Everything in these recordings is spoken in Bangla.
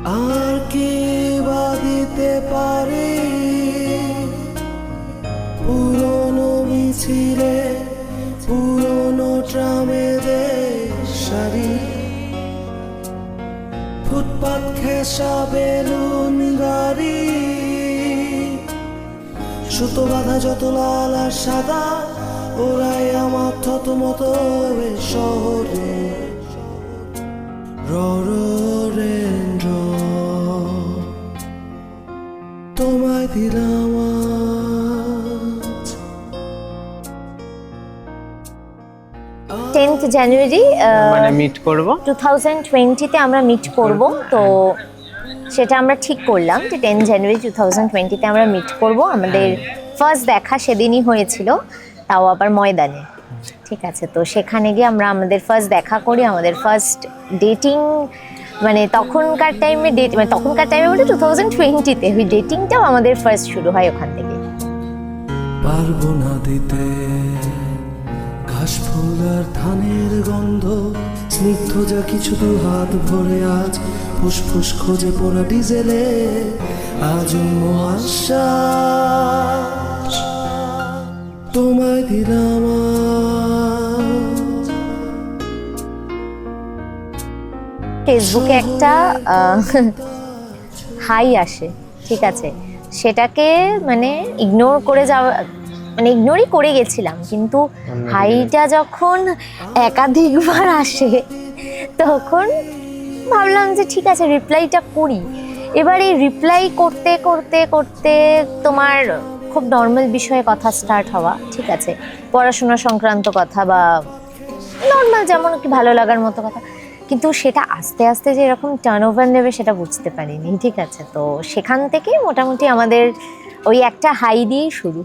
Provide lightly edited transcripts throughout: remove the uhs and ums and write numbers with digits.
আর কে বা দিতে পারে পুরনো মিছিলে পুরনো ট্রামেদের সারি, ফুটপাত ঘেঁষা বেলুন গাড়ি, সুতো বাঁধা যত লাল আর সাদা, ওরাই আমার থতমত শহরে। তোমায় দিলাম আজ 10th জানুয়ারি মানে মিট করব 2020-তে আমরা মিট করব। তো সেটা আমরা ঠিক করলাম যে 10 জানুয়ারি 2020-তে আমরা মিট করব। আমাদের ফার্স্ট দেখা সেদিনই হয়েছিল, তাও আবার ময়দানে। ঠিক আছে, তো সেখানে গিয়ে আমরা আমাদের ফার্স্ট দেখা করি, আমাদের ফার্স্ট ডেটিং, মানে তখনকার টাইমে মানে তখনকার টাইমে বলতে 2020-তে ওই ডেটিংটাও আমাদের ফার্স্ট শুরু হয় ওখান থেকে। পারবো না দিতে ঘাস ফুল আর ধানের গন্ধ, স্নিগ্ধ যা কিছু দু হাত ভরে আজ ফুসফুস খোঁজে পোড়া ডিজেলে, আজ আশ্বাস তোমায় দিলাম আজ। ফেসবুকে একটা হাই আসে, ঠিক আছে, সেটাকে মানে ইগনোর করে যাওয়া, মানে ইগনোরই করে গেছিলাম, কিন্তু হাইটা যখন একাধিকবার আসে তখন ভাবলাম যে ঠিক আছে রিপ্লাইটা করি। এবার এই রিপ্লাই করতে করতে করতে তোমার খুব নর্মাল বিষয়ে কথা স্টার্ট হওয়া, ঠিক আছে, পড়াশোনা সংক্রান্ত কথা বা নর্মাল যেমন কি ভালো লাগার মতো কথা, কিন্তু সেটা আস্তে আস্তে যে এরকম টার্ন ওভার নেবে সেটা বুঝতে পারিনি। ঠিক আছে, তো সেখান থেকে মোটামুটি আমাদের ওই একটা হাই দিয়েই শুরু।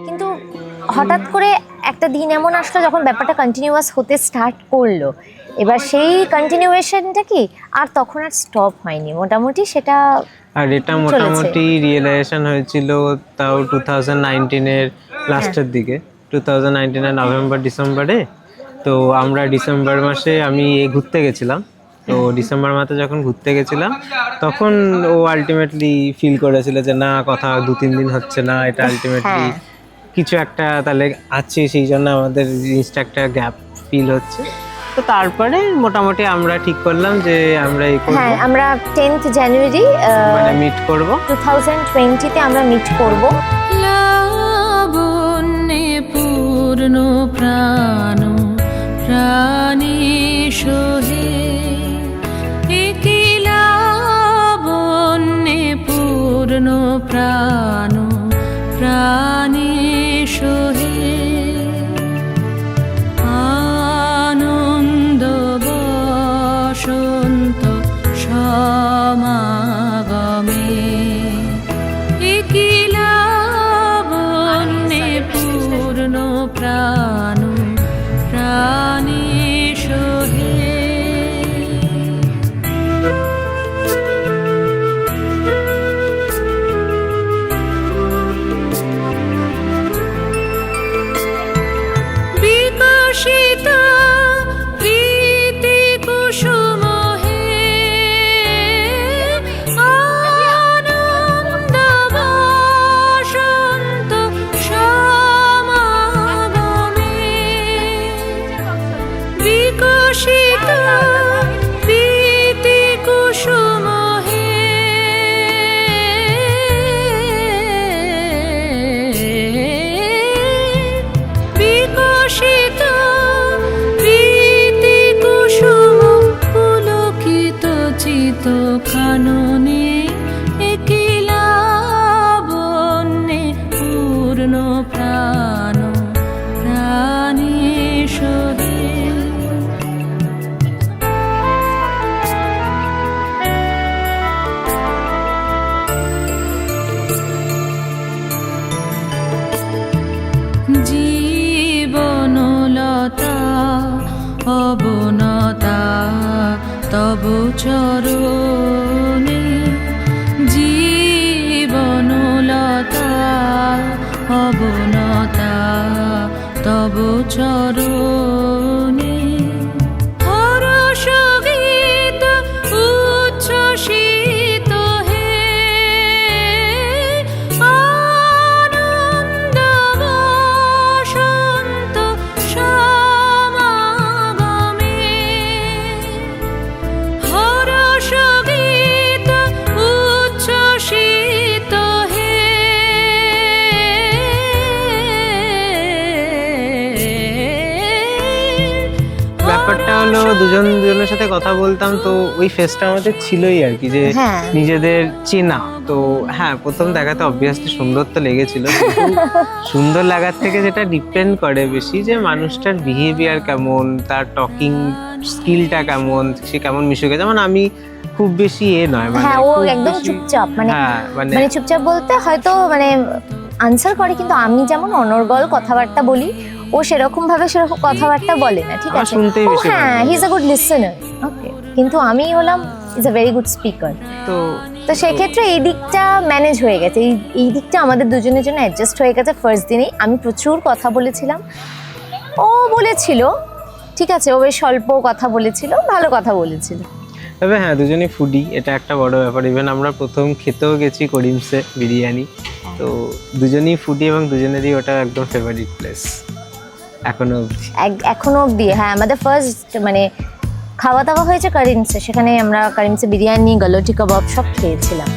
কিন্তু হঠাৎ করে একটা দিন এমন আসলো যখন ব্যাপারটা কন্টিনিউয়াস হতে স্টার্ট করলো, এবার সেই কন্টিনিউয়েশনটা কি আর তখন আর স্টপ হয়নি, মোটামুটি সেটা। আর এটা মোটামুটি রিয়েলাইজেশন হয়েছিল তাও 2019-এর লাস্টের দিকে, 2019-এর নভেম্বর ডিসেম্বরে। তো আমরা ডিসেম্বর মাসে আমি ঘুরতে গেছিলাম, তো ডিসেম্বর মাসে যখন ঘুরতে গেছিলাম তখন ও আলটিমেটলি ফিল করেছিল যে না কথা 2-3 দিন হচ্ছে না, এটা আলটিমেটলি কিছু একটা তাহলে আছে, সেই জন্য আমাদের জিনিসটা একটা গ্যাপ ফিল হচ্ছে। তো তারপরে মোটামুটি আমরা ঠিক করলাম যে আমরা এই করব, হ্যাঁ আমরা 10th জানুয়ারি মানে মিট করব 2020-তে আমরা মিট করব। লাবণ্যে পূর্ণ প্রাণ প্রাণী সোহে, একি লাবণ্যে পূর্ণ প্রাণ প্রাণী সোহে, আনন্দ বসন্ত সমাগমে, একি লাবণ্যে পূর্ণ প্রাণ প্রাণী সোহে। বিকশিত প্রীতি কুসুম হে, আনন্দ বসন্ত সমাগমে, বিকশিত প্রীতি কুসুম হে, বিকশিত প্রীতি কুসুম পুলকিত চিত কাননে, একি লাবণ্যে পূর্ণ প্রাণ প্রাণী সোহে। জীবনলতা অবনতা তব চরণে, জীবনলতা অবনতা তব চরণে, হরষ গীত উচ্ছ্বসিত হে, আনন্দ বসন্ত সমাগমে, হরষ গীত উচ্ছ্বসিত হে, ব্যাপারটা হলো দুজনের সাথে কথা বলতাম, তো ওই ফেসটা আমাদের ছিলই আর কি, যে হ্যাঁ। নিজেদের চেনা। তো হ্যাঁ, প্রথম দেখাতে অবভিয়াসলি সুন্দর তো লেগেছিল, কিন্তু সুন্দর লাগার থেকে যেটা ডিপেন্ড করে বেশি যে মানুষটার বিহেভিয়ার কেমন, তার টকিং স্কিলটা কেমন, সে কেমন মিশুকে। যেমন আমি খুব বেশি নয়, মানে হ্যাঁ ও খুব একদম বেশি- চুপচাপ, মানে হ্যাঁ, মানে মানে চুপচাপ বলতে হয়তো মানে আনসার করে, কিন্তু আমি যেমন অনর্গল কথাবার্তা বলি ও সেরকম ভাবে সেরকম কথাবার্তা বলে না, ঠিক আমার আছে? শুনতেই ও বেশি ভালো হ্যাঁ, লাগে। He is a good listener, okay, কিন্তু আমি হলাম is a very good speaker. তো তো সেক্ষেত্রে এই দিকটা ম্যানেজ হয়ে গেছে, এই দিকটা আমাদের দুজনের জন্য অ্যাডজাস্ট হয়ে গেছে। ফার্স্ট দিনেই আমি প্রচুর কথা বলেছিলাম, ও বলেছিল ঠিক আছে, ও বেশ স্বল্প কথা বলেছিল, ভালো কথা বলেছিল। তবে হ্যাঁ, দুজনেই ফুডি, এটা একটা বড় ব্যাপার। ইভেন আমরা প্রথম খেতেও গেছি করিমসে বিরিয়ানি, তো দুজনেই ফুডি এবং দুজনেরই ওটা একদম ফেভারিট প্লেস এখনো অবধি। এখনো অবধি হ্যাঁ, আমাদের ফার্স্ট মানে খাওয়া দাওয়া হয়েছে করিমসে, সেখানে আমরা করিমসে বিরিয়ানি, গলটি কাবাব সব খেয়েছিলাম।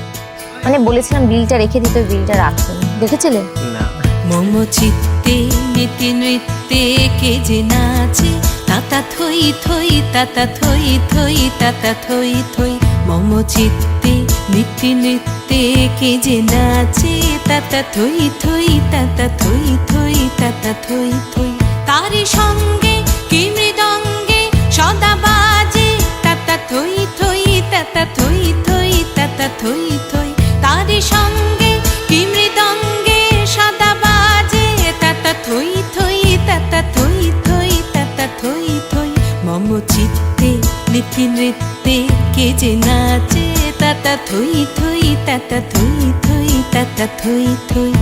মানে বলেছিলাম বিলটা রেখে দিতে, বিলটা রাখুন, দেখেছিলেন? না, মম চিত্তে নীতি নৃত্যে কে যে নাচে, তাতা থই থই তাতা থই থই তাতা থই থই, মম চিত্তে নীতি নৃত্যে কে যে নাচে, তাতা থই থই তাতা থই থই তাতা থই থই, তারি সঙ্গে কি মৃদঙ্গে সদা বাজে, তাতা থই থই তাতা থই থই তাতা থই থই, তারি সঙ্গে কি মৃদঙ্গে সদা বাজে, তাতা থই থই তাতা থই থই তাতা থই থই, মম চিত্তে নীতি নৃত্যে কে যে নাচে, তাতা থই থই তাতা থই থই তাতা থই থই।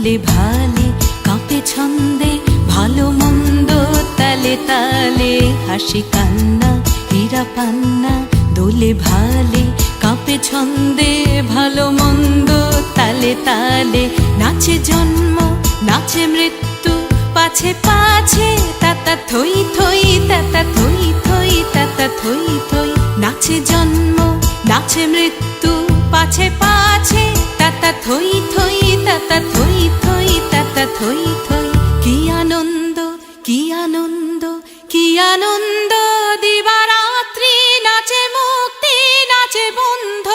দোলে ভালে কাঁপে ছন্দে ভালো মন্দ তালে তালে হাসি কান্না হীরা পান্না দোলে ভালে কাঁপে ছন্দে ভালো মন্দ তালে তালে নাচে জন্ম নাচে মৃত্যু পাছে পাছে তাতা থই থই তাতা থই থই তাতা থই থই নাচে জন্ম নাচে মৃত্যু পাছে পাছে তাতা থই থই তাতা থই থই তাতা থই থই কি আনন্দ কি আনন্দ কি আনন্দ দিবারাত্রি নাচে মুক্তি নাচে বন্ধ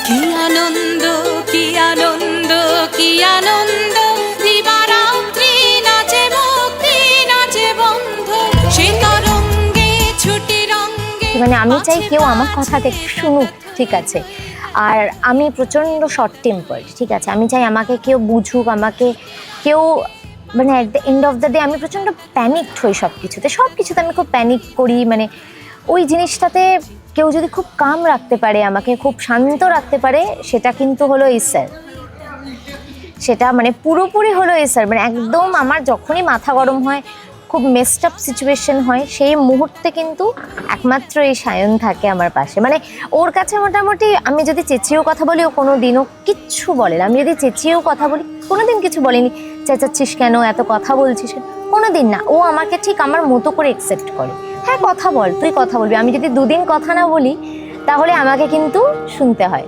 কি আনন্দ কি আনন্দ কি আনন্দ দিবারাত্রি নাচে মুক্তি নাচে বন্ধ সে তরঙ্গে ছুটি রঙ্গে মানে আমি চাই কেউ আমার কথাটা একটু শুনুক, ঠিক আছে? আর আমি প্রচণ্ড শর্ট টেম্পার, ঠিক আছে? আমি চাই আমাকে কেউ বুঝুক, আমাকে কেউ মানে at the end of the day আমি প্রচণ্ড প্যানিকড হই সব কিছুতে আমি খুব প্যানিক করি। মানে ওই জিনিসটাতে কেউ যদি খুব কাম রাখতে পারে, আমাকে খুব শান্ত রাখতে পারে, সেটা কিন্তু হলো ঈশ্বর। সেটা মানে পুরোপুরি হলো ঈশ্বর। মানে একদম আমার যখনই মাথা গরম হয়, খুব মেসড আপ সিচুয়েশন হয়, সেই মুহূর্তে কিন্তু একমাত্র এই সায়ন থাকে আমার পাশে। মানে ওর কাছে মোটামুটি আমি যদি চেঁচিয়েও কথা বলি, ও কোনো দিনও কিচ্ছু বলে না। আমি যদি চেঁচিয়েও কথা বলি, কোনো দিন কিছু বলেনি, চেঁচাচ্ছিস কেন, এত কথা বলছিস, কোনো দিন না। ও আমাকে ঠিক আমার মতো করে অ্যাকসেপ্ট করে। হ্যাঁ কথা বল, তুই কথা বলবি। আমি যদি দুদিন কথা না বলি, তাহলে আমাকে কিন্তু শুনতে হয়।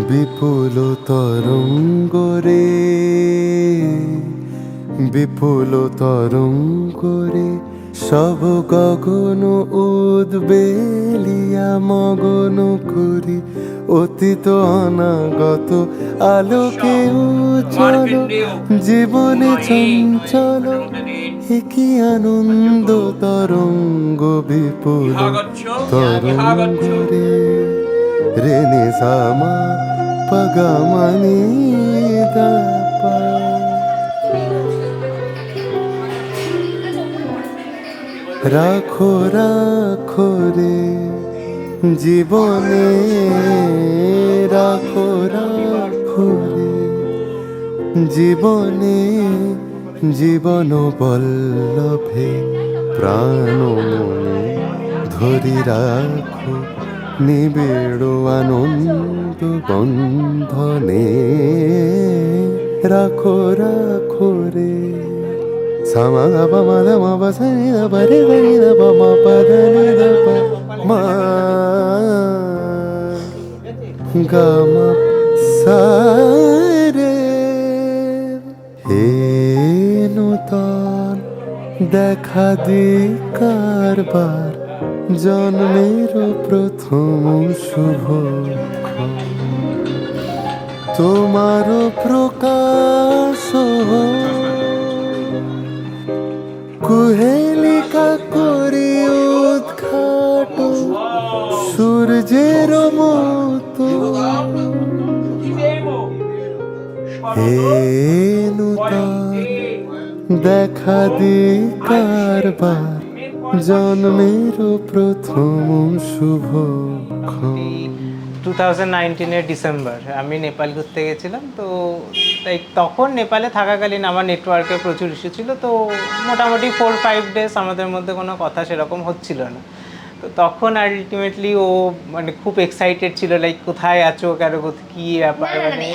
বিপুল তরঙ্গ রে, বিপুল তরঙ্গ রে, সব গগন উদ্বেলিয়া মগন করি, অতীত অনাগত আলোকে উজ্জ্বল জীবনে চঞ্চল, কি আনন্দ তরঙ্গ বিপুল তরঙ্গ রে, রে নি সা মা পা গা মা নি দা পা। রাখো রাখো রে জীবনে, রাখো রাখো রে জীবনে, জীবন বল্লভে প্রাণ মনে ধরি রাখো, নিবিড় আনন্দ বন্ধনে, রাখো রাখো রে। সামা গা পা মা ধা মা পা সা নি ধা পা রে ধা নি ধা পা মা পা ধা নি ধা পা মা গা মা সা রে। হে নূতন দেখা দি কারবার, জন্মের প্রথম শুভক্ষণ, তোমার প্রকাশ কুহেলিকা করি উদ্ঘাট, সূর্যের মতো হে নূতন দেখা দি কারবার, জন্মের প্রথম শুভক্ষণ। 2019 ডিসেম্বর আমি নেপাল ঘুরতে গেছিলাম। তো তাই তখন নেপালে থাকাকালীন আমার নেটওয়ার্কে প্রচুর ইস্যু ছিল। তো মোটামুটি 4-5 ডেজ আমাদের মধ্যে কোনো কথা সেরকম হচ্ছিল না। তো তখন আলটিমেটলি ও মানে খুব এক্সাইটেড ছিল, লাইক কোথায় আছো, কেন কী ব্যাপার, মানে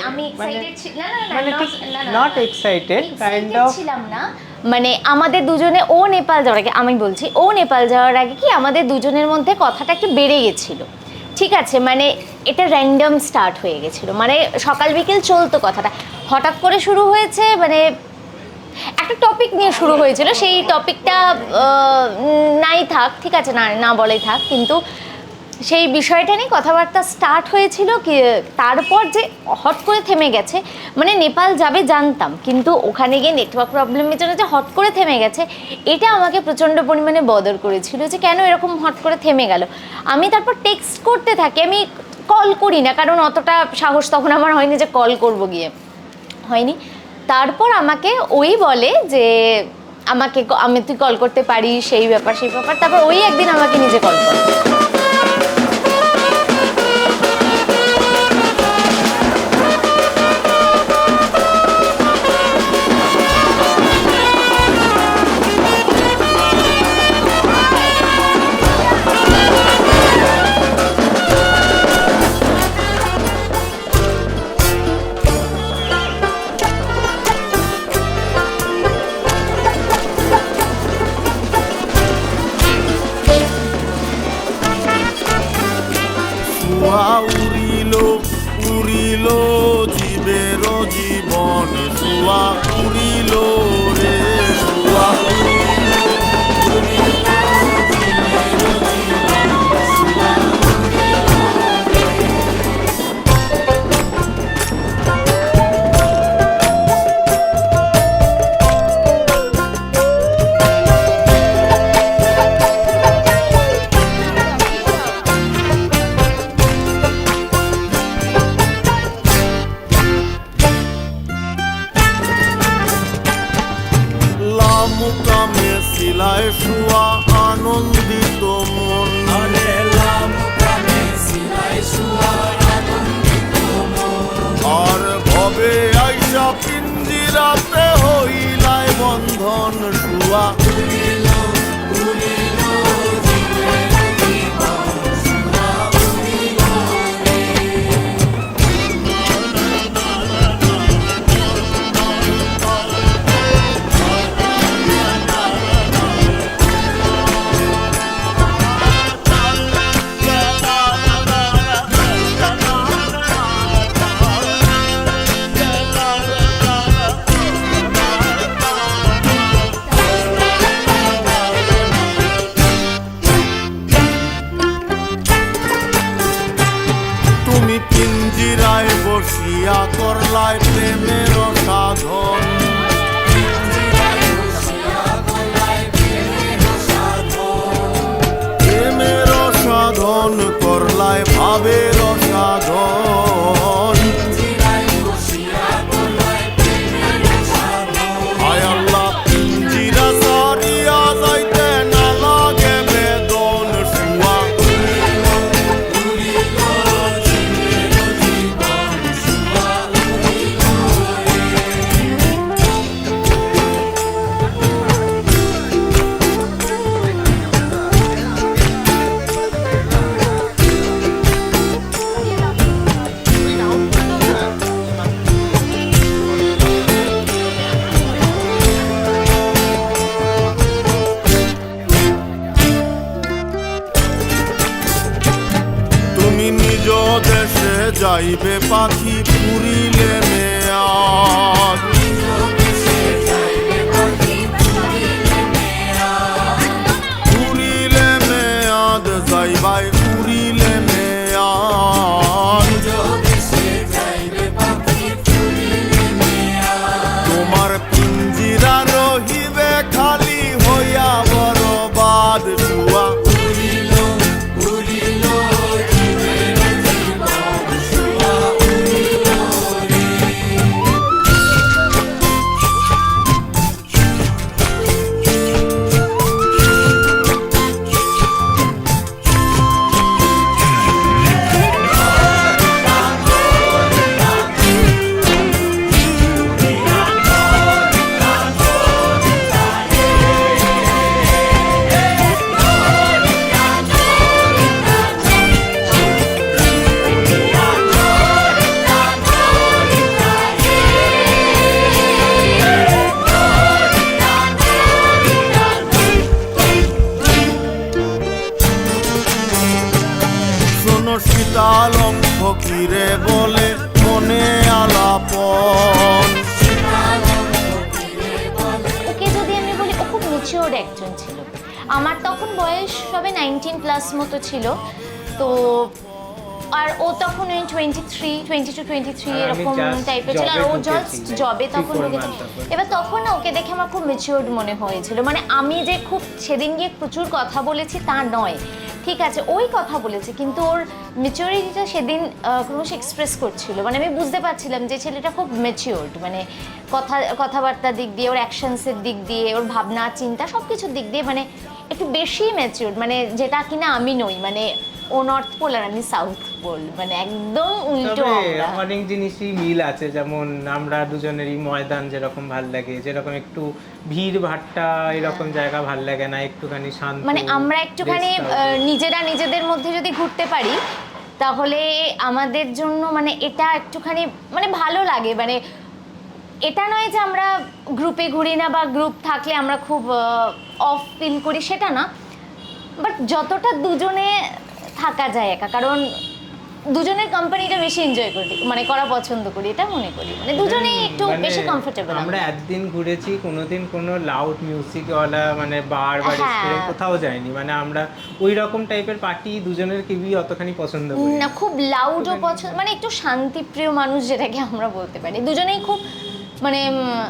নট এক্সাইটেড কাইন্ড অফ ছিলাম না। মানে আমাদের দুজনে, ও নেপাল যাওয়ার আগে, আমি বলছি, ও নেপাল যাওয়ার আগে কি আমাদের দুজনের মধ্যে কথাটা একটু বেড়ে গেছিল, ঠিক আছে? মানে এটা র্যান্ডম স্টার্ট হয়ে গেছিলো, মানে সকাল বিকেল চলতো কথাটা, হঠাৎ করে শুরু হয়েছে। মানে একটা টপিক নিয়ে শুরু হয়েছিল, সেই টপিকটা নাই থাক, ঠিক আছে, না না বলেই থাক, কিন্তু সেই বিষয়টা নিয়ে কথাবার্তা স্টার্ট হয়েছিল কি, তারপর যে হট করে থেমে গেছে, মানে নেপাল যাবে জানতাম, কিন্তু ওখানে গিয়ে নেটওয়ার্ক প্রবলেমের জন্য যে হট করে থেমে গেছে, এটা আমাকে প্রচণ্ড পরিমাণে বদর করেছিল যে কেন এরকম হট করে থেমে গেল। আমি তারপর টেক্সট করতে থাকি, আমি কল করি না, কারণ অতটা সাহস তখন আমার হয়নি যে কল করব, গিয়ে হয়নি। তারপর আমাকে ওই বলে যে আমি তুই কল করতে পারি, সেই ব্যাপার। তারপর ওই একদিন আমাকে নিজে কল করে। উড়িল উড়িল জীবের জীবন, শুয়া উড়িল রে শুয়া মুকামে শিলায় শুয়া আনন্দিত মন, আর ভবে আইসা পিঞ্জিরাতে হইলাই বন্ধন, শুয়া পিঞ্জিরায় বসিয়া করলাই প্রেমের সাধন, প্রেমের সাধন করলাই ভাবের সাধন। আয় আল্লাহ পিঞ্জিরা সারিয়া যাইতে না লাগে বেদন, শুয়া নিজ দেশে যাইবে পাখি পুরিলে মেয়াদ, পুরিলে মেয়াদ যাইবাই পুরিলে মেয়াদ, তোমার পিঞ্জিরা রহিবে খালি হইয়া বরবাদ, শুয়া শীতালং ফকিরে বলে মনে আলাপন, ওকে যদি আমি বলি, ও খুব ম্যাচিওর একজন ছিল। আমার তখন বয়স সবে 19+ মতো ছিল, তো আর ও তখন ওই 22-23 আর আমি এরকম just টাইপের ছিল, আর job-এ ও ঢুকেছি, জাস্ট like জবে 3-4 তখন ঢুকেছে। month তখন। এবার তখন না ওকে দেখে আমার খুব ম্যাচিওরড মনে হয়েছিল, মানে আমি যে খুব সেদিন গিয়ে প্রচুর কথা বলেছি তা নয়, ঠিক আছে ওই কথা বলেছে, কিন্তু ওর ম্যাচিওরিটিটা সেদিন ক্রমশ এক্সপ্রেস করছিল, মানে আমি বুঝতে পারছিলাম যে ছেলেটা খুব ম্যাচিওরড, মানে কথাবার্তার দিক দিয়ে, ওর অ্যাকশনসের দিক দিয়ে, ওর ভাবনা চিন্তা সব কিছুর দিক দিয়ে মানে একটু বেশি ম্যাচিওরড, মানে যেটা কিনা আমি নই, মানে ও নর্থ পোল আর আমি সাউথ পোল, মানে একদম উল্টো তবে আমরা। অনেক জিনিসই মিল আছে, যেমন আমরা দুজনেরই ময়দান যেরকম ভাল লাগে, যেরকম একটু ভিড় ভাট্টা এরকম জায়গা ভাল লাগে না, একটুখানি শান্ত, মানে আমরা একটুখানি rest house-এ। নিজেরা নিজেদের মধ্যে যদি ঘুরতে পারি তাহলে আমাদের জন্য মানে এটা একটুখানি মানে ভালো লাগে, মানে এটা নয় যে আমরা গ্রুপে ঘুরি না বা গ্রুপ থাকলে আমরা খুব অফ ফিল করি, সেটা না, বাট যতটা দুজনে থাকা যায় একা, কারণ দুজনের কোম্পানিটা বেশি এনজয় করি, মানে করা পছন্দ করি, এটা মনে করি, মানে দুজনেই একটু মানে বেশি কমফোর্টেবল। আমরা একদিন ঘুরেছি, কোনোদিন কোনো লাউড মিউজিকওয়ালা মানে বার বা হ্যাঁ। রেস্টুরেন্ট কোথাও যায়নি, মানে আমরা ওই রকম টাইপের পার্টি দুজনের কেউই অতখানি পছন্দ করি না খুব লাউডও পছন্দ, মানে একটু শান্তিপ্রিয় মানুষ যেটাকে আমরা বলতে পারি, দুজনেই খুব মানে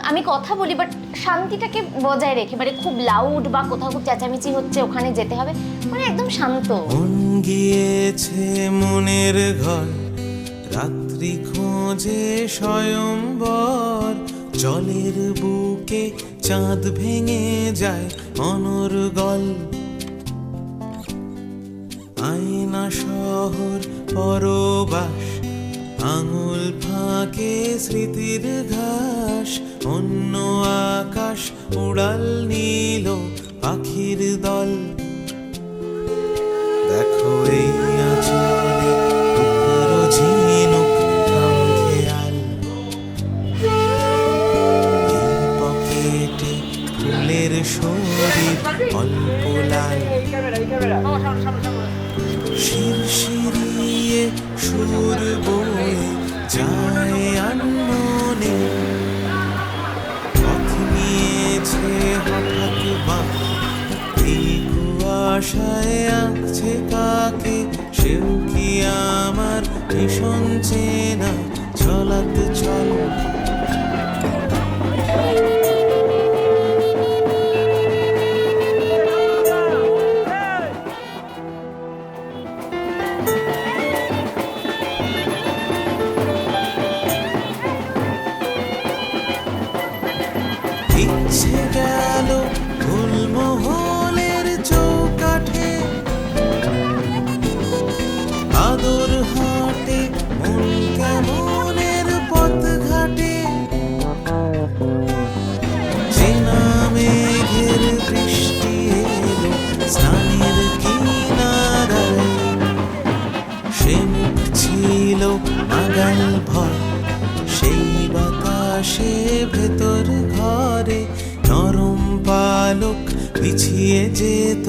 আমি কথা বলি বাট শান্তিটাকে বজায় রেখে, মানে খুব লাউড বা কোথাও খুব চেঁচামেচি হচ্ছে ওখানে যেতে হবে, মানে একদম শান্ত। মন গিয়েছে মনের ঘর, রাত্রি খোঁজে স্বয়ম্বর, জলের বুকে চাঁদ ভেঙে যায় অনর্গল, আয়না শহর পরবাস, আঙুল ফাঁকে স্মৃতির ঘাস, অন্য আকাশ উড়াল নীল পাখির দল, দেখো এই আঁচলে টুকরো ঝিনুক থাম খেয়াল, এই পকেটে ফুলের শরীর অল্প লাল, শিরশিরিয়ে সুর বয়ে যায় আনমনে, পথ নিয়েছে হঠাৎ বাঁক, এই কুয়াশায় আঁকছে কাকে, সেও কি আমার ভীষণ চেনা চলাত চল। ইচ্ছে গেল ফুলমহলের চৌকাঠে, আদর হাটে মন কেমনের পথ ঘাটে, চেনা মেঘের বৃষ্টি এলো স্নানের কিনারায়, সে মুখ ছিল আগাল ভয়, সেই বাতাসে ভেতর ঘরে নরম পালক বিছিয়ে যেত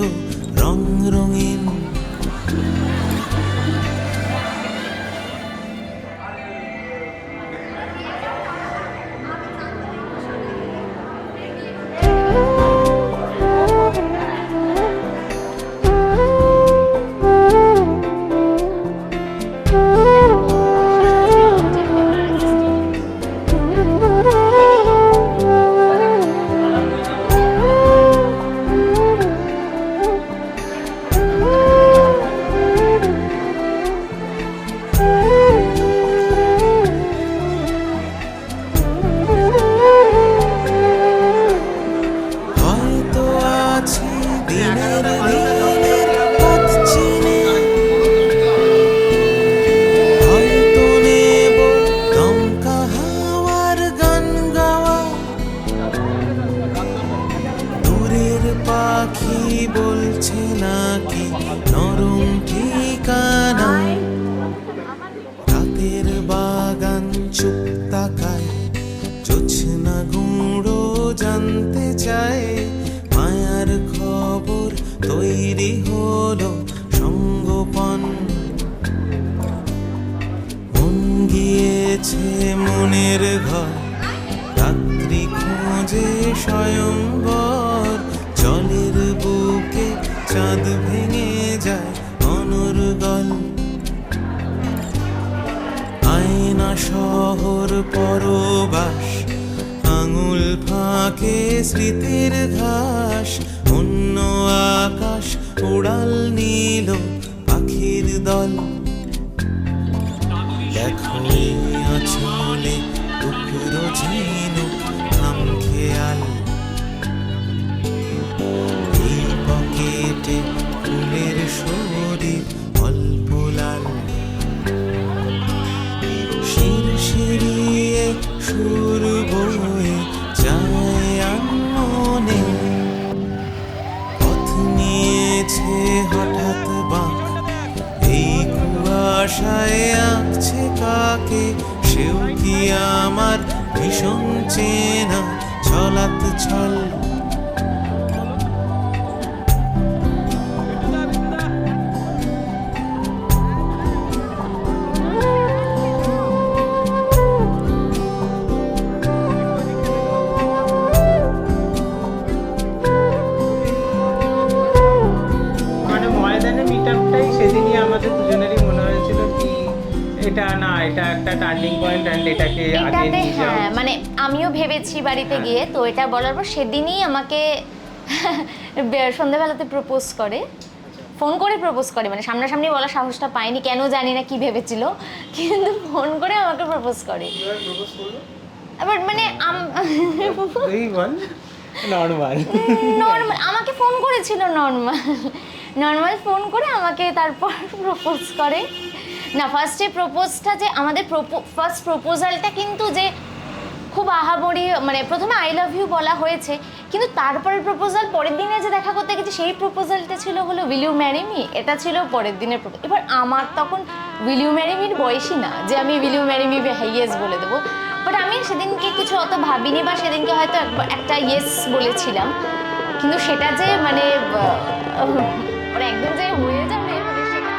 রং রঙিন, হয়তো আছে দিনের দিনের পথ চিনে, হয়তো নেব দমকা হাওয়ার গান গাওয়া, দূরের পাখি বলছে নাকি নরম ঠিকানা, রাতের বাগান চুপ তাকায়, জোছনা গুঁড়ো জানতে চায়, মায়ার খবর তৈরি হলো সঙ্গোপন, মন গিয়েছে মনের ঘর, রাত্রি খোঁজে স্বয়ম্বর, জলের বুকে চাঁদ ভেঙে যায় অনর্গল। আয়না শহর পরবাস, আঙুল ফাঁকে স্মৃতির ঘাস, অন্য আকাশ উড়াল নীল পাখির দল। দেখো এই আঁচলে টুকরো ঝিনুক খামখেয়াল, এই পকেটে ফুলের শরীর অল্প লাল। শিরশিরিয়ে সুর বয়ে যায় আনমনে, পথ নিয়েছে হঠাৎ বাঁক, এই কুয়াশায় আঁকছে কাকে, সেও কি আমার ভীষণ চেনা ছলাৎ ছল। মানে ময়দানে মিটআপটাই সেদিনই আমাদের দুজনেরই মনে হয়েছিল কি এটা না, এটা একটা টার্নিং পয়েন্ট অ্যান্ড এটাকে আগে এটাতে নিয়ে যাওয়া হ্যাঁ উচিত। মানে আমিও ভেবেছি বাড়িতে গিয়ে, তো এটা বলার পর সেদিনই আমাকে সন্ধ্যেবেলাতে প্রপোজ করে, ফোন করে প্রপোজ করে, মানে সামনাসামনি বলার সাহসটা পাইনি, কেন জানি না কি ভেবেছিল, কিন্তু ফোন করে আমাকে প্রপোজ করে। আবার মানে এই বল নরমাল নর্মাল আমাকে ফোন করেছিল, নর্মাল ফোন করে আমাকে তারপর প্রপোজ করে। না ফার্স্টে প্রপোজটা যে আমাদের ফার্স্ট প্রপোজালটা কিন্তু যে খুব আহামরি, মানে প্রথমে আই লাভ ইউ বলা হয়েছে, কিন্তু তারপরের প্রপোজাল পরের দিনে যে দেখা করতে গেছি সেই প্রপোজালটা ছিল হলো উইল ইউ ম্যারি মি, এটা ছিল পরের দিনের প্রপোজাল। এবার আমার তখন উইল ইউ ম্যারি মির বয়সই না যে আমি will you marry me yes বলে দেবো, বাট আমি সেদিনকে কিছু অত ভাবিনি, বা সেদিনকে হয়তো একটা ইয়েস বলেছিলাম, কিন্তু সেটা যে মানে ওরা একদম যে হয়ে যাবে মানে সেটা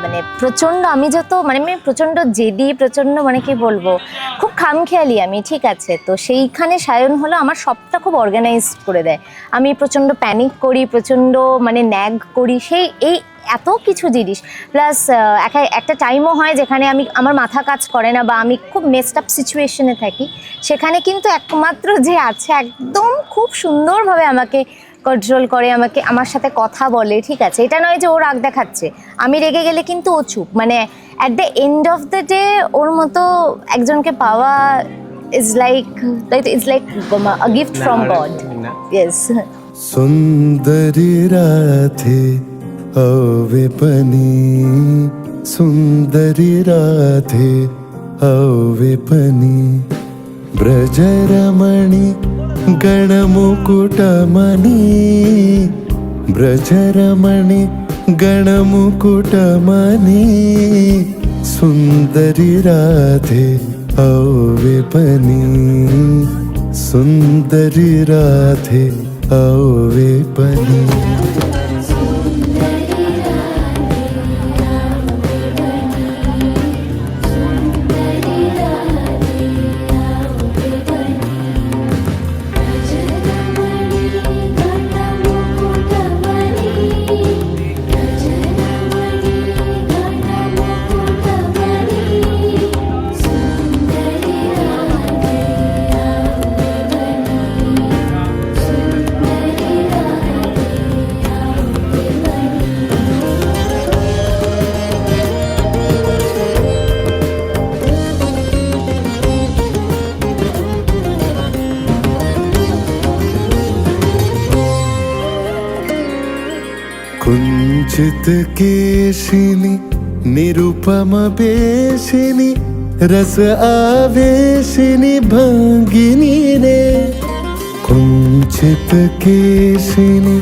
মানে প্রচণ্ড আমি যত মানে আমি প্রচণ্ড জেদি, প্রচণ্ড মানে কি বলবো, খুব খামখেয়ালি আমি, ঠিক আছে। তো সেইখানে সায়ন হলো আমার সবটা খুব অর্গানাইজ করে দেয়। আমি প্রচণ্ড প্যানিক করি, প্রচণ্ড মানে ন্যাগ করি, সেই এই এত কিছু জিনিস, প্লাস একটা টাইমও হয় যেখানে আমার মাথা কাজ করে না বা আমি খুব মেসড আপ সিচুয়েশনে থাকি, সেখানে কিন্তু একমাত্র যে আছে একদম খুব সুন্দরভাবে আমাকে কন্ট্রোল করে, আমার সাথে কথা বলে, ঠিক আছে। এটা নয় যে ও রাগ দেখাচ্ছে, আমি রেগে গেলে কিন্তু ও চুপ, মানে at the end of the day ওর মতো একজনকে পাওয়া is like a gift from God. Yes. সুন্দরী রাধে আবে পানি, সুন্দরী রাধে আবে পানি, ব্রজরমণি গণমুকুটমণি, ব্রজরমণি গণমুকুটমণি, সুন্দরী রাধে আবে পানি, সুন্দরী রাধে আবে পানি। कुंचित केशिनी निरुपम बेशिनी रस आवेशिनी भंगिनी रे कुंचित केशिनी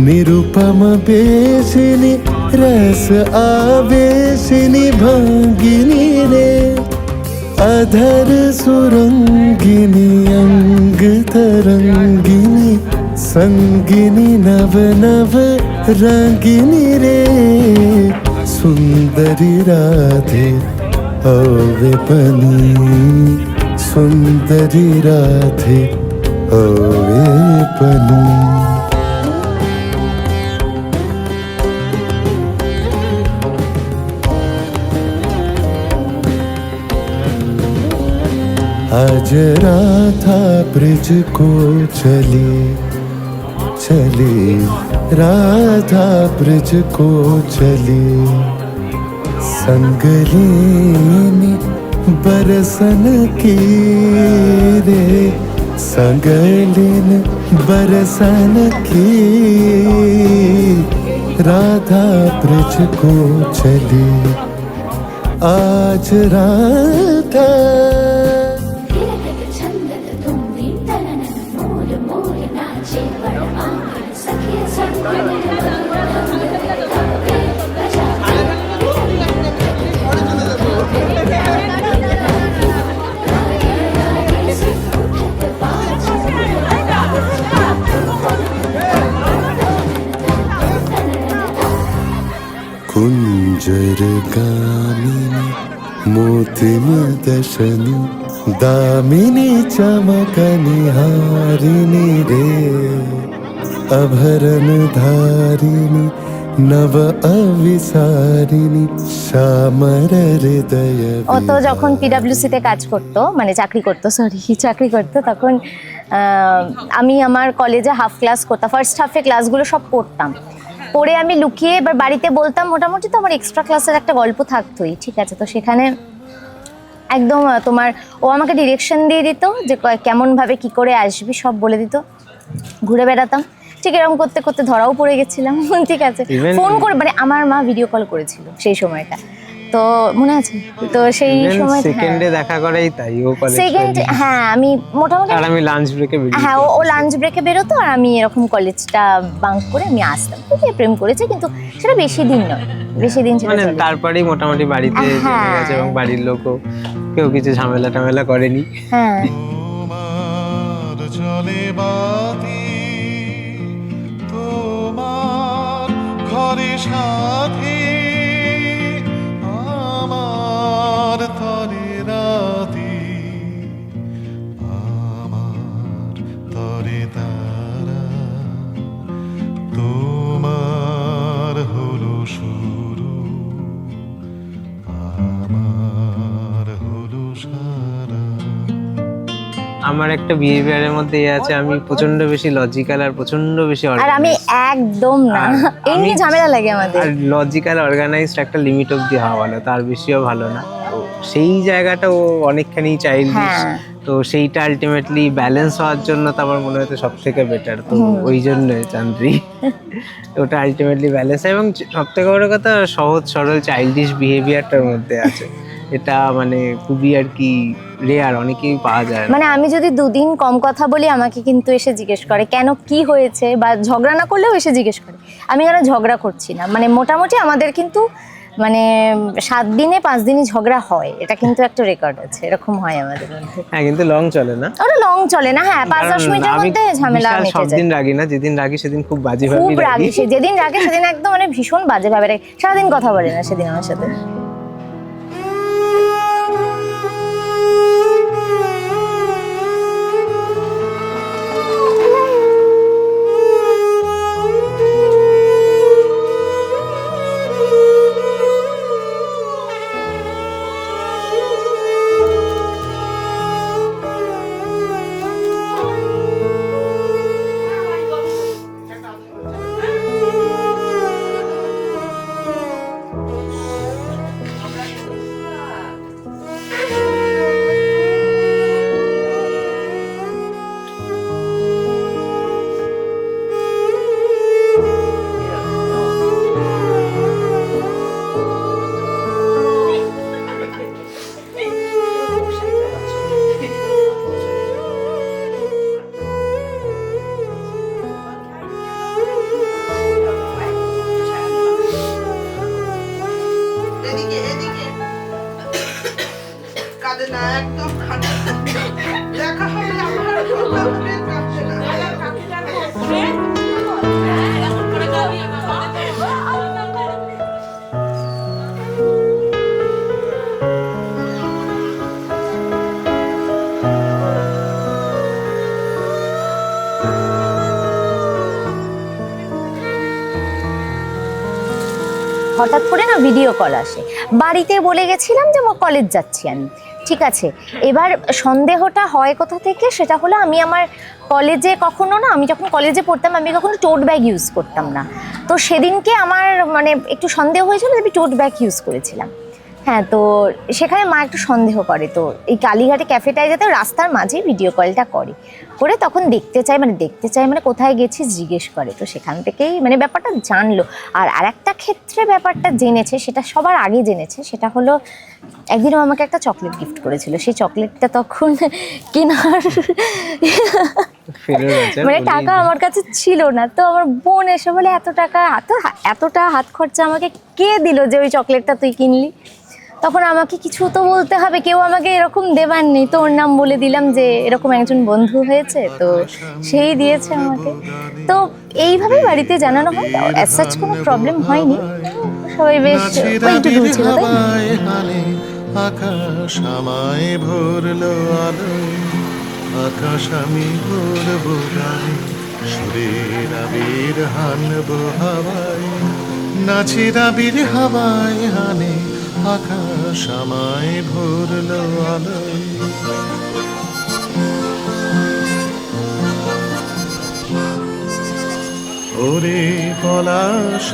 निरुपम बेशिनी रस आवेशिनी भंगिनी रे अधर सुरंगिनी अंग तरंगिनी संगिनी नव नव रंगिनी रे सुंदरी राधे ओवे पनी सुंदरी राधे ओवे पनी आज राधा ब्रिज को चली चली राधा ब्रिज को चली संग लेने बरसन की रे संग लेने बरसन की राधा ब्रिज को चली आज राधा कुंजर गामिनी मोतिम दशनी दामिनी चमकनी हारिणी रे अभरण धारिणी नव अविसारिणी श्यामर हृदय ও তো যখন পিডাব্লিউসিতে কাজ করতো মানে চাকরি করতো তখন আমি আমার কলেজে হাফ ক্লাস করতাম ফার্স্ট হাফে ক্লাসগুলো সব পড়তাম পড়ে আমি লুকিয়ে এবার বাড়িতে বলতাম মোটামুটি তো আমার এক্সট্রা ক্লাসের একটা গল্প থাকতোই ঠিক আছে তো সেখানে একদম তোমার ও আমাকে ডিরেকশন দিয়ে দিত যে কেমনভাবে কি করে আসবি সব বলে দিত ঘুরে বেড়াতাম ঠিক এরকম করতে করতে ধরাও পড়ে গেছিলাম ঠিক আছে ফোন করে মানে আমার মা ভিডিও কল করেছিল সেই সময়টা তো মনে আছে তো সেই সময় সেকেন্ডে দেখা করাই তাই ও কলেজ সেকেন্ড হ্যাঁ আমি মোটামুটি আর আমি লাঞ্চ ব্রেকে বেরিয়ে হ্যাঁ ও লাঞ্চ ব্রেকে বেরোতো আর আমি এরকম কলেজটা বাঙ্ক করে আমি আসতাম ঠিক আছে প্রেম করেছে কিন্তু সেটা বেশি দিন নয় বেশি দিন ছিল মানে তারপরেই মোটামুটি বাড়িতে চলে গেছে এবং বাড়ির লোকও কেউ কিছু ঝামেলা টামেলা করেনি হ্যাঁ তোমার জলে বাতি তোমার ঘরে সাথী আমার তরে রাতি আমার তরে তারা তোমার হলো শুরু আমার হলো সারা আমার একটা বিহেভিয়ারের মধ্যে আছে আমি প্রচন্ড বেশি লজিক্যাল আর প্রচন্ড বেশি আর আমি একদম না এই নিয়ে ঝামেলা লাগে আমাদের আর লজিক্যাল অর্গানাইজড একটা লিমিট অবধি হওয়া ভালো তার বেশিও ভালো না তো সেই জায়গাটা ও অনেকখানি চাইল্ডিশ হ্যাঁ। তো সেইটা আলটিমেটলি ব্যালেন্স হওয়ার জন্য তো আমার মনে হয় সব থেকে বেটার তো ওই জন্য চান্দ্রি ওটা আলটিমেটলি ব্যালেন্স এবং সব থেকে বড় কথা সহজ সরল চাইল্ডিশ বিহেভিয়ারটার মধ্যে আছে এটা মানে খুবই আর কি রেয়ার অনেকেই পাওয়া যায় না। মানে আমি যদি দুদিন কম কথা বলি আমাকে কিন্তু এসে জিজ্ঞেস করে কেন কি হয়েছে বা ঝগড়া না করলেও এসে জিজ্ঞেস করে আমি কেন ঝগড়া করছি না মানে মোটামুটি আমাদের কিন্তু মানে 7 দিনে 5 দিনই ঝগড়া হয় এটা কিন্তু একটা রেকর্ড আছে এরকম হয় আমাদের মধ্যে হ্যাঁ কিন্তু লং চলে না ওটা লং চলে না হ্যাঁ 5-10 মিনিটের মধ্যে ঝামেলা মিটে সব যায় দিন রাগি না যেদিন রাগি সেদিন খুব বাজে খুব ভাবে রাগি সে যেদিন রাগে সেদিন একদম মানে ভীষণ বাজে ভাবে রাগে সারাদিন কথা বলে না সেদিন আমার সাথে হঠাৎ করে না ভিডিও কল আসে। বাড়িতে বলে গেছিলাম যে কলেজ যাচ্ছি আমি, ঠিক আছে। এবার সন্দেহটা হয় কোথা থেকে, সেটা হলো আমি আমার কলেজে কখনো না, আমি যখন কলেজে পড়তাম আমি কখনো টোট ব্যাগ ইউজ করতাম না। তো সেদিনকে আমার মানে একটু সন্দেহ হয়েছিল যে আমি টোট ব্যাগ ইউজ করেছিলাম। হ্যাঁ, তো সেখানে মা একটু সন্দেহ করে, তো এই কালীঘাটে ক্যাফেটায় যাতে রাস্তার মাঝেই ভিডিও কলটা করে তখন দেখতে চাই মানে কোথায় গেছিস জিজ্ঞেস করে। তো সেখান থেকেই মানে ব্যাপারটা জানলো। আর আরেকটা ক্ষেত্রে ব্যাপারটা জেনেছে, সেটা সবার আগে জেনেছে, সেটা হলো একদিনও আমাকে একটা চকলেট গিফট করেছিল। সেই চকলেটটা তখন কেনার মানে টাকা আমার কাছে ছিল না। তো আমার বোন এসে বলে এতটা হাত খরচা আমাকে কে দিল যে ওই চকলেটটা তুই কিনলি? তখন আমাকে কিছু তো বলতে হবে, কেউ আমাকে এরকম দেবার নেই, তো ওর নাম বলে দিলাম যে এরকম একজন বন্ধু হয়েছে, তো সেই দিয়েছে আমাকে। তো এইভাবেই বাড়িতে জানানো হয়, অ্যাজ সাচ কোনো প্রবলেম হয়নি, সবাই বেশ ওয়েলটুডু ছিল। আকাশ আমায় ভরলো আলোয়, আকাশ আমি ভরবো গানে, সুরের আবির হানবো হাওয়ায়, নাচের আবির হাওয়ায় হানে, আকাশ আমায় ভরলো আলোয়। ওরে পলাশ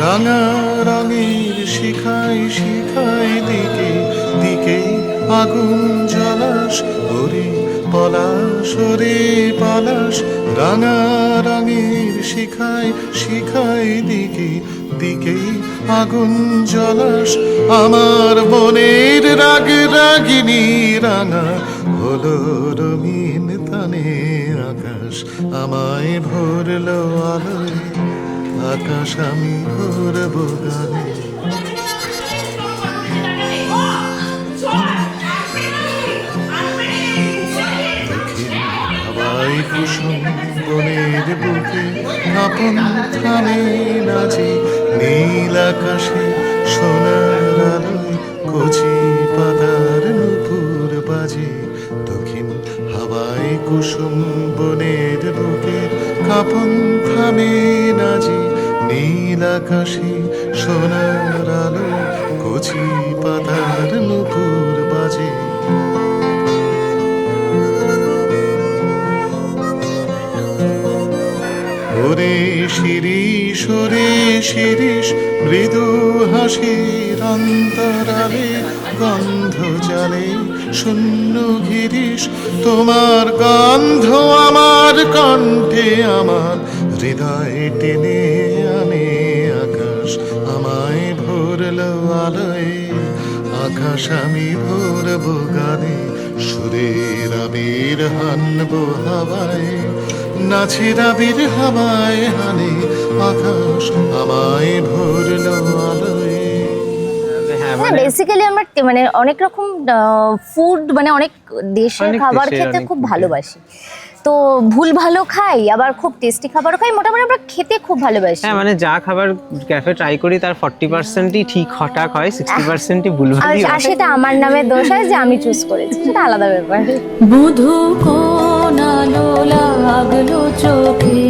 রাঙা রঙের শিখাই দিকে দিকে আগুন জ্বলাস। ওরে পলাশ রাঙা রঙের শিখাই দিকে দিকে আগুন জ্বলাস। আমার মনের রাগিনী রাঙা হলো রঙিন তানে, আকাশ আমায় ভরলো আলোয়, আকাশ আমি ভরবো গানে। হাওয়াই কুসুম বনের বুকে আপন থামে নাচে, নীল আকাশে সোনার আলোয় কচি পাতার নূপুর বাজে। দক্ষিণ হাওয়াই কুসুম বনের বুকে কাপন থামে নাচে, নীল আকাশে সোনার আলোয় কচি পাতার নূপুর বাজে। ওরে শিরিষ মৃদু হাসির অন্তরালে, গন্ধ জালে শূন্য গিরিশ, তোমার গন্ধ আমার কণ্ঠে আমার হৃদয় টেনে আনে। আকাশ আমায় ভরলো আলোয়, আকাশ আমি ভরবো গানে, সুরের আবির হানবো হাওয়ায়, নাচের আবির হাওয়ায় হানে, আকাশ আমায় ভরলো আলোয়। হ্যাঁ, হ্যাঁ, বেসিক্যালি আমার মানে অনেক রকম ফুড, মানে অনেক দেশের খাবার খেতে খুব ভালোবাসি। তো ভুল ভালো খাই, আবার খুব টেস্টি খাবারও খাই, মোটামুটি আমরা খেতে খুব ভালোবাসি। হ্যাঁ, মানে যা খাবার ক্যাফে ট্রাই করি তার 40%ই ঠিক হঠাৎ হয়, 60%ই ভুলভালই হয়। আর সেটা আমার নামে দোষ হয় যে আমি চুজ করেছি, সেটা আলাদা ব্যাপার। বধূ কোন আলো লাগলো চোখে,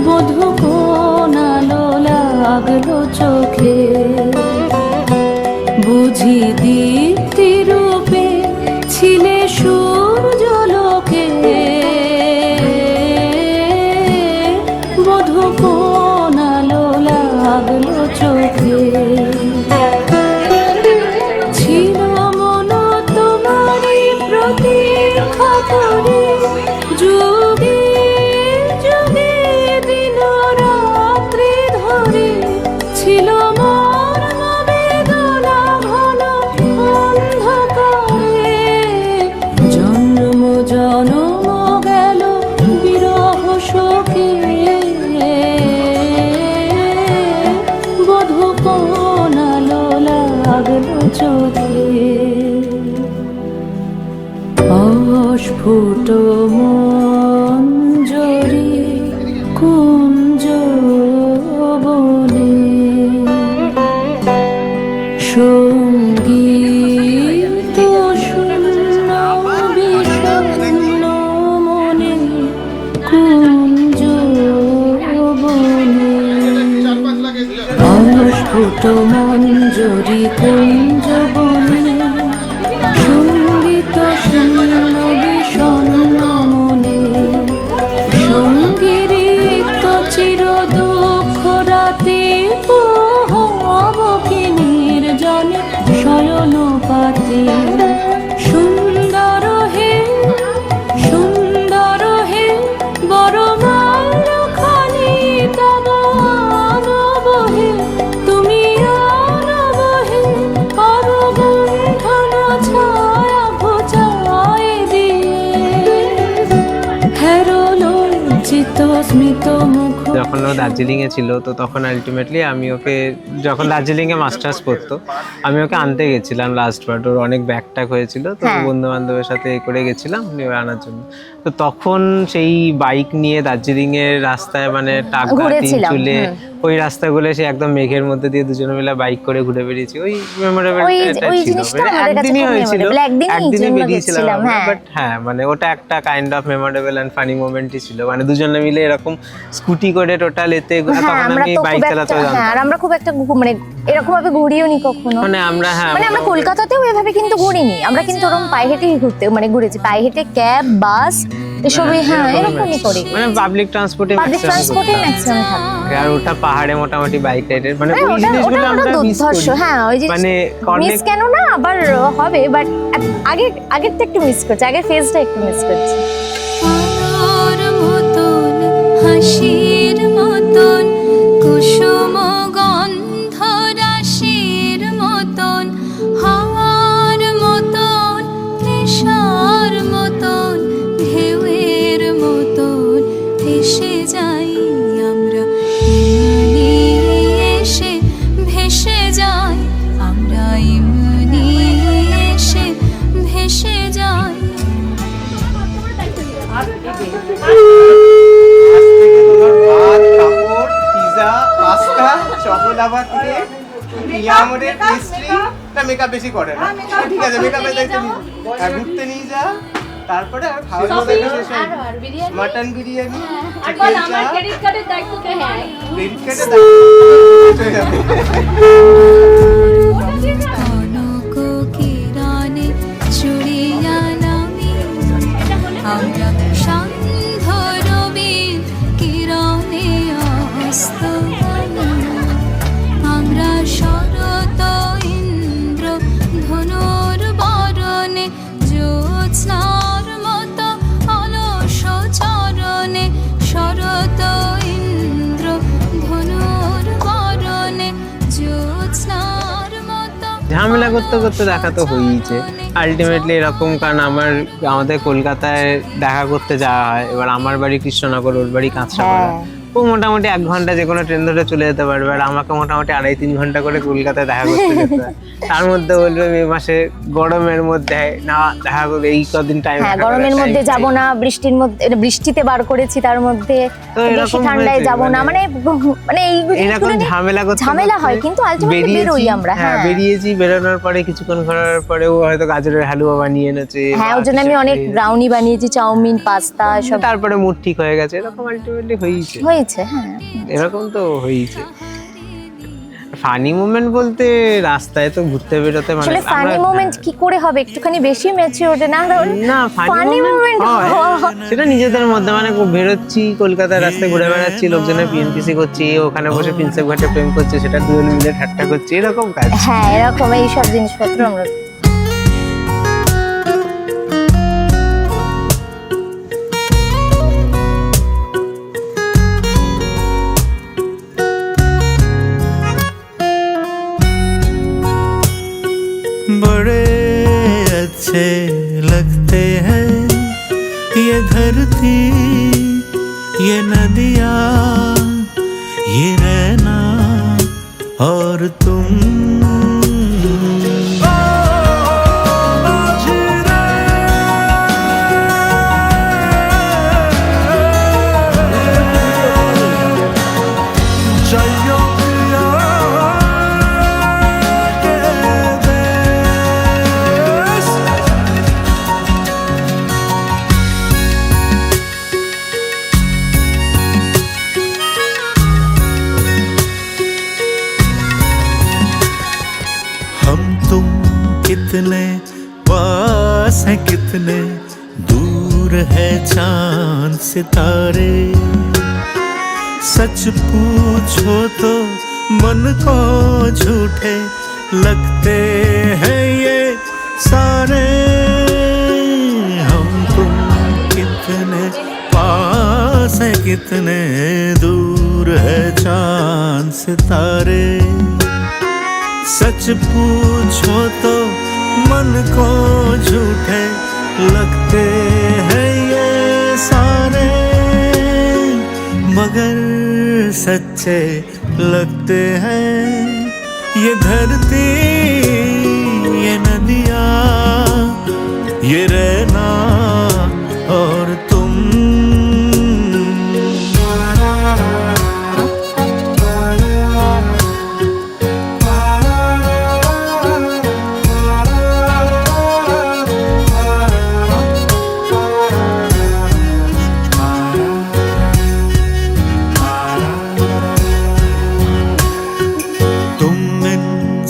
বধূ কোন আলো লাগলো চোখে, বুঝি দীপ্তি রূপে ছিলে সূর্যলোকে, বধূ কোন আলো লাগলো চোখে, ছিল মন তোমারই প্রতীক্ষা করে, যুগে মঞ্জরি কুঞ্জ বনে সঙ্গীত সুন্দরী সন্নমনে সঙ্গীরিত চির দুঃখ রাতে অবকিনীর জনে শয়ন পাতে সুন্দর হে বড় খানি তব আনব হে তুমি আনব হে অরবন্ধন ছায়া ঘোচায় দিয়ে হেরো লজ্জিত স্মিত মুখ। যখন ও দার্জিলিং এ ছিল তো তখন আলটিমেটলি আমি ওকে, যখন দার্জিলিং এ মাস্টার্স করতো, আমি ওকে আনতে গেছিলাম লাস্ট বার। ওর অনেক ব্যাগ ট্যাগ হয়েছিল, তো হ্যাঁ। বন্ধু বান্ধবের সাথে করে গেছিলাম নিয়ে আনার জন্য। তো তখন সেই বাইক নিয়ে দার্জিলিং এর রাস্তায় মানে টাকা ঘুরেছিলাম, চুলে ওই রাস্তাগুলো সে একদম মেঘের মধ্যে দিয়ে দুজনে মিলে বাইক করে ঘুরে বেরিয়েছি। ওই মেমোরেবল ওই ছিল। জিনিসটা মানে আমাদের কাছে একদিনই খুব হয়েছিল, memorable, একদিনই জন্য বেরিয়েছিলাম গেছিলাম, আমরা, হ্যাঁ। বাট হ্যাঁ মানে ওটা একটা kind of memorable and funny মোমেন্টই ছিল। মানে দুজনে মিলে এরকম স্কুটি করে টোটাল এতে, হ্যাঁ, তখন আমরা আমি তো বাইক খুব চালাতে একটা, হ্যাঁ, আর আমরা খুব একটা মানে এরকম ভাবে ঘুরিও নি কখনো। মানে আমরা হ্যাঁ মানে আমরা কলকাতাতেও এভাবে কিন্তু ঘুরিনি, আমরা কিন্তু ওরকম পায়ে হেঁটেই ঘুরেছি, পায়ে হেঁটে ক্যাব বাস এসবই, হ্যাঁ এরকমই করি, মানে পাবলিক ট্রান্সপোর্টে ম্যাক্সিমাম থাকে। আর ওটা পাহাড়ে মোটামুটি বাইক রাইডের মানে হ্যাঁ, ওই ওটা জিনিসগুলো আমরা মিস দুর্ধর্ষ, করি। হ্যাঁ ওই মানে মিস কেন না আবার হবে, বাট আগেরটা একটু মিস করছি, আগের ফেজটা একটু মিস করছি। আলোর মতন হাসির মতন কুসুম গন্ধ রাশির মতন হাওয়ার মতন নেশার মতন ঢেউয়ের মতন ভেসে যাই আমরা, এমনি এসে ভেসে যাই আমরা, এমনি এসে ভেসে যাই। আজ থেকে তোমার ভাত, কাপড়, পিজা, পাস্তা, চকোলাভার কেক, ইয়ামরের পেস্ট্রি, না মেকআপ বেশি করে না, ঠিক আছে মেকআপের দায়িত্ব নিয়ে আর ঘুরতে নিয়ে যা, তারপরে আর খাওয়া দাওয়া দেখে শেষ হয় মাটন বিরিয়ানি, চিকেন চা, ক্রেডিট কার্ডের দায়িত্ব হয়ে যাবে। কনক কিরণে চুড়িয়া নামি আমরা, সান্ধ্য রবির কিরণে অস্ত আমরা, শরৎ ইন্দ্র ধনুর বরণে জ্যোৎস্নার মতো অলস চরণে, শরৎ ইন্দ্র ধনুর বরণে জ্যোৎস্নার মতো। ঝামেলা করতে করতে দেখা তো হয়েইছে আলটিমেটলি এরকম, কারণ আমাদের কলকাতায় দেখা করতে যাওয়া হয়। এবার আমার বাড়ি কৃষ্ণনগর, ওর বাড়ি কাঁচরাপাড়া। ও মোটামুটি 1 ঘন্টা যে কোনো ট্রেন ধরে চলে যেতে পারবে, আর আমাকে মোটামুটি 2.5-3 ঘন্টা করে কলকাতায় দেখা করতে যেতে হয়। তার মধ্যে বলবে মে মাসে গরমের মধ্যে না দেখা করবে, এই কদিন টাইম, হ্যাঁ গরমের মধ্যে যাব না, বৃষ্টির মধ্যে, বৃষ্টিতে বার করেছি, তার মধ্যে তো বেশি এরকম ঠান্ডায় হয়েছে, যাব না, মানে এরকম ঝামেলা করতে ঝামেলা হয়, কিন্তু আলটিমেটলি বেরোই আমরা। হ্যাঁ বেরিয়েছি, বেরোনোর পরে কিছুক্ষণ ঘোরার পরে ও হয়তো গাজরের হালুয়া বানিয়ে এনেছে, হ্যাঁ ওর জন্য আমি অনেক ব্রাউনি বানিয়েছি, চাউমিন, পাস্তা সব তারপরে মুড ঠিক হয়ে গেছে। এরকম আলটিমেটলি হয়েছে, হ্যাঁ এরকম তো হয়েছে। ফানি মোমেন্ট বলতে রাস্তায় তো ঘুরতে বেরোতে, মানে আসলে ফানি মোমেন্ট কি করে হবে, একটুখানি বেশি ম্যাচিউরড না, না ফানি মোমেন্ট সেটা নিজেদের মধ্যে, মানে বেরোচ্ছি কলকাতার রাস্তায় ঘুরে বেড়াচ্ছি, লোকজনের পিএনপিসি করছি, ওখানে বসে প্রিন্সেপ ঘাটে প্রেম করছে, সেটা দুজন মিলে ঠাট্টা করছি, এরকম কাজ। হ্যাঁ এরকম এই সব জিনিসপত্র আমরা बड़े अच्छे लगते हैं ये धरती, ये नदियाँ, ये रहना और तुम। कितने दूर है चांद सितारे, सच पूछो तो मन को झूठे लगते हैं ये सारे। हम तुम कितने पास है, कितने दूर है चांद सितारे, सच पूछो तो मन को झूठे लगते हैं ये सारे, मगर सच्चे लगते हैं ये धरती, ये नदियाँ, ये रहना और तुम।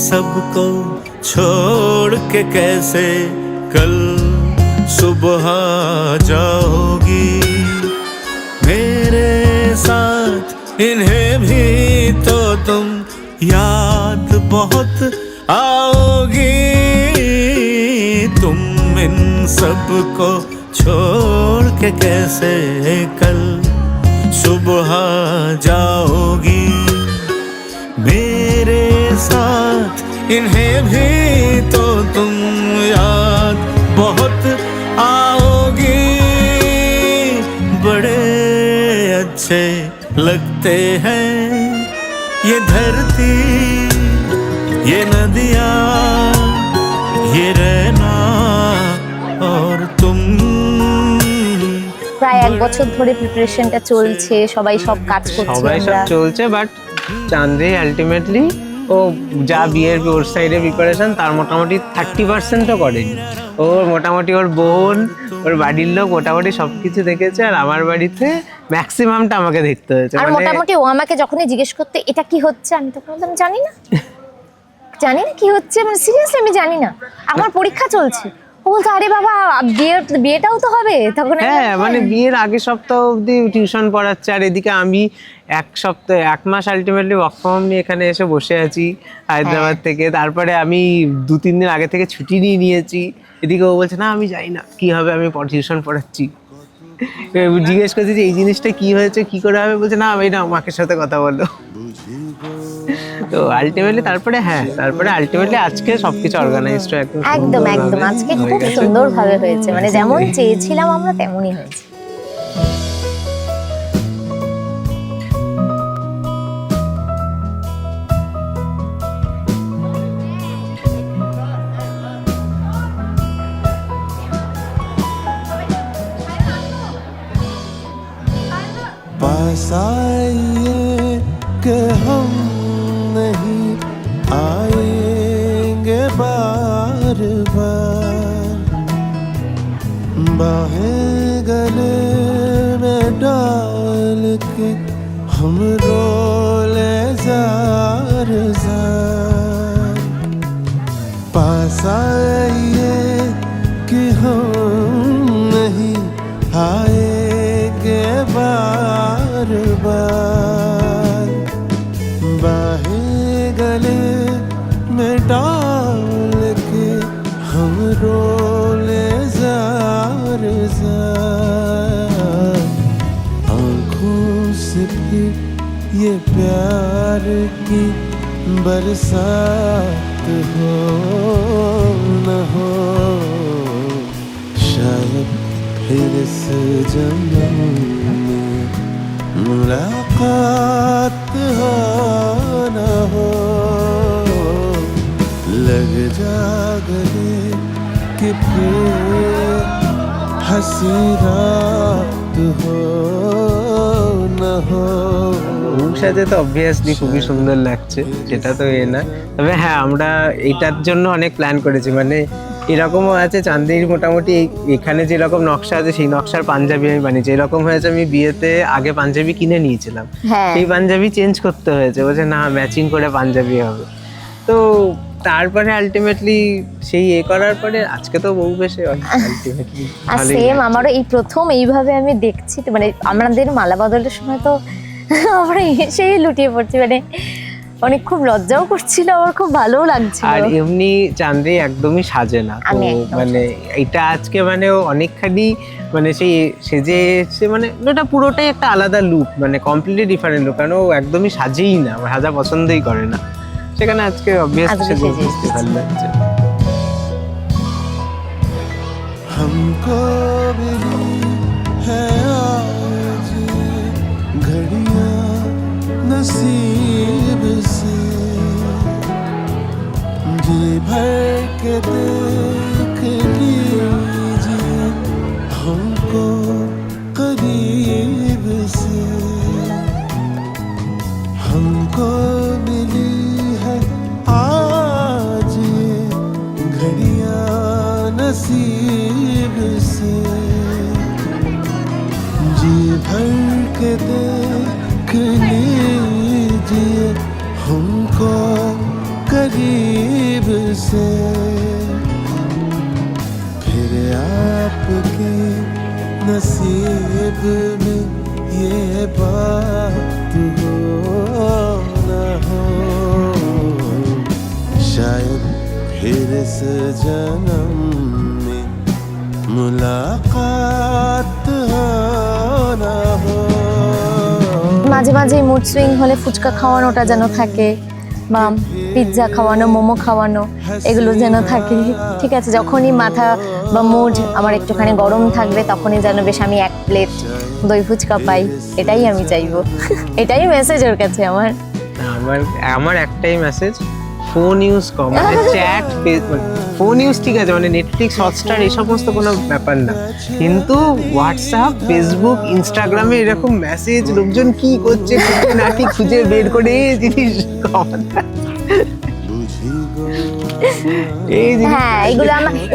सबको छोड़ के कैसे कल सुबह जाओगी, मेरे साथ इन्हें भी तो तुम याद बहुत आओगी। तुम इन सबको छोड़ के कैसे कल सुबह जाओगी, मेरे साथ इन्हें भी तो तुम याद बहुत आओगी। बड़े अच्छे लगते हैं ये धरती, ये नदियाँ, ये रहना और तुम। প্রায় 1 বছর ধরে প্রিপারেশনটা চলছে, সবাই সব কাজ করছে, সবাই সব চলছে, বাট চাঁদে আলটিমেটলি ও যা বিয়ের ওর সাইডে প্রিপারেশন তার মোটামুটি 30%ও করেনি। ওর মোটামুটি ওর বোন, ওর বাড়ির লোক মোটামুটি সবকিছু দেখেছে, আর আমার বাড়িতে ম্যাক্সিমামটা আমাকে দেখতে হয়েছে। আর মোটামুটি ও আমাকে যখনই জিজ্ঞেস করতে এটা কি হচ্ছে, আমি তখন বলতাম জানি না, জানি না কি হচ্ছে, মানে সিরিয়াসলি আমি জানি না, আমার পরীক্ষা চলছে। ও বলতো আরে বাবা বিয়েটাও তো হবে তখন। হ্যাঁ, মানে বিয়ের আগে সপ্তাহ অবধি টিউশন পড়াচ্ছে, আর এদিকে আমি 1 মাস আলটিমেটলি ওয়ার্ক ফ্রম হোম নিয়ে এখানে এসে বসে আছি হায়দ্রাবাদ থেকে। তারপরে আমি 2-3 দিন আগে থেকে ছুটি নিয়ে নিয়েছি। এদিকে ও বলছে না আমি যাই না, কি হবে, আমি টিউশন পড়াচ্ছি। জিজ্ঞেস করছি যে এই জিনিসটা কি হয়েছে, কি করে হবে, বলছে না আমি না মাকে সাথে কথা বলো। তো আলটিমেটলি তারপরে আলটিমেটলি আজকে সবকিছু অর্গানাইজড একদম আজকে খুব সুন্দরভাবে হয়েছে, মানে যেমন চেয়েছিলাম আমরা তেমনই হয়েছে। पास आइए कि हम नहीं आएंगे बार बार, बाहें गले में डाल के हम रोले जार जार। पास आइए कि हम नहीं आएंगे बार बार, बाहें गले में डाल के हम रोले जार जार। आँखों से भी ये प्यार की बरसात हो न हो, शायद फिर इस जन्म में मुलाकात हो न हो। लग जा गले कि फिर हंसी रात हो न हो। ওর সাথে তো অবভিয়াসলি খুবই সুন্দর লাগছে, সেটা তো না। তবে হ্যাঁ, আমরা এইটার জন্য অনেক প্ল্যান করেছি, মানে এরকমও আছে চাঁদের মোটামুটি এখানে যেরকম নকশা আছে সেই নকশার পাঞ্জাবি আমি বানিয়েছি। এরকম হয়েছে আমি বিয়েতে আগে পাঞ্জাবি কিনে নিয়েছিলাম, সেই পাঞ্জাবি চেঞ্জ করতে হয়েছে, বলছে না ম্যাচিং করে পাঞ্জাবি হবে। তো তারপরে আলটিমেটলি সেই করার পরে আজকে তো বউ বেশে আলটিমেটলি আর সেম আমারও এই প্রথম এইভাবে আমি দেখছি, তো মানে আমাদের মালা বদলের সময় তো আমরা এসেই লুটিয়ে পড়ছি, মানে অনেক খুব লজ্জাও করছিল, আমার খুব ভালোও লাগছিল। আর এমনি চাঁদনি একদমই সাজে না তো, আমি একদম মানে এটা আজকে মানে ও অনেকখানি মানে সেই সেজে এসে মানে ওটা পুরোটাই একটা আলাদা লুক, মানে কমপ্লিটলি ডিফারেন্ট লুক, কারণ ও একদমই সাজেই না, আমার সাজা পছন্দই করে না, সেখানে আজকে অবভিয়াসলি আজকে সেজে সেজে এসেছে, ভালো লাগছে। हमको मिली है आज घड़ियां नसीब से, जी भर के देख लीजिए हमको करीब से, हमको मिली है आज घड़ियां नसीब से, जी भर के देख लीजिए हमको करीब से, फिर आपके नसीब में ये बात हो न हो, शायद फिर इस जन्म में मुलाकात हो न हो। মাঝে মাঝে মুড সুইং হলে ফুচকা খাওয়ানোটা যেন থাকে, বা পিৎজা খাওয়ানো, মোমো খাওয়ানো, এগুলো যেন থাকে। ঠিক আছে, যখনই মাথা বা মুড আমার একটুখানি গরম থাকবে তখনই যেন বেশ আমি 1 প্লেট দই ফুচকা পাই, এটাই আমি চাইবো। এটাই মেসেজ ওর কাছে আমার। আমার আমার একটাই মেসেজ, ফোন ইউজ কম, মানে চ্যাট, ফোন ইউজ ঠিক আছে, মানে নেটফ্লিক্স, হটস্টার এই সমস্ত কোনো ব্যাপার না, কিন্তু হোয়াটসঅ্যাপ, ফেসবুক, ইনস্টাগ্রামে এরকম মেসেজ লোকজন কি করছে না কি খুঁজে বের করে এই জিনিস কমাতে, এই জিনিস হ্যাঁ,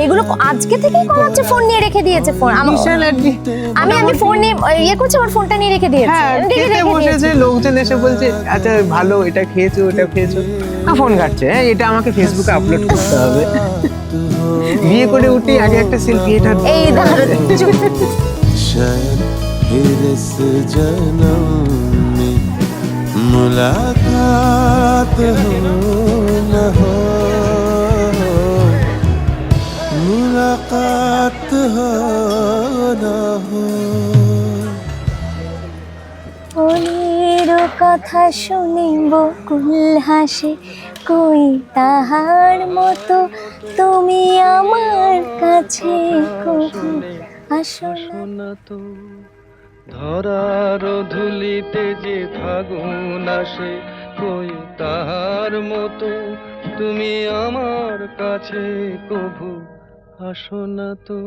এগুলো আজকে থেকেই কমাচ্ছে, ফোন নিয়ে রেখে দিয়েছে। ফোন আমি ফোন নিয়ে ইয়ে করছি, আমার ফোনটা নিয়ে রেখে দিয়েছে। হ্যাঁ, খেতে বসেছে, লোকজন এসে বলছে আচ্ছা ভালো, এটা খেয়েছো, ওটা খেয়েছো, ফোন ঘাটছে, হ্যাঁ এটা আমাকে ফেসবুকে আপলোড করতে হবে, বিয়ে করে উঠি আগে একটা সেলফি, এটা এই দাঁড়ানো शायद फिर इस जन्म में मुलाकात हो न हो, मुलाकात हो न हो। মনের কথা শুনে বকুল হাসে, কই তাহার মতো তুমি আমার কাছে কবু আসো না। তো ধরার ধুলিতে যে ফাগুন আসে, কই তাহার মতো তুমি আমার কাছে কভু আসো না তো।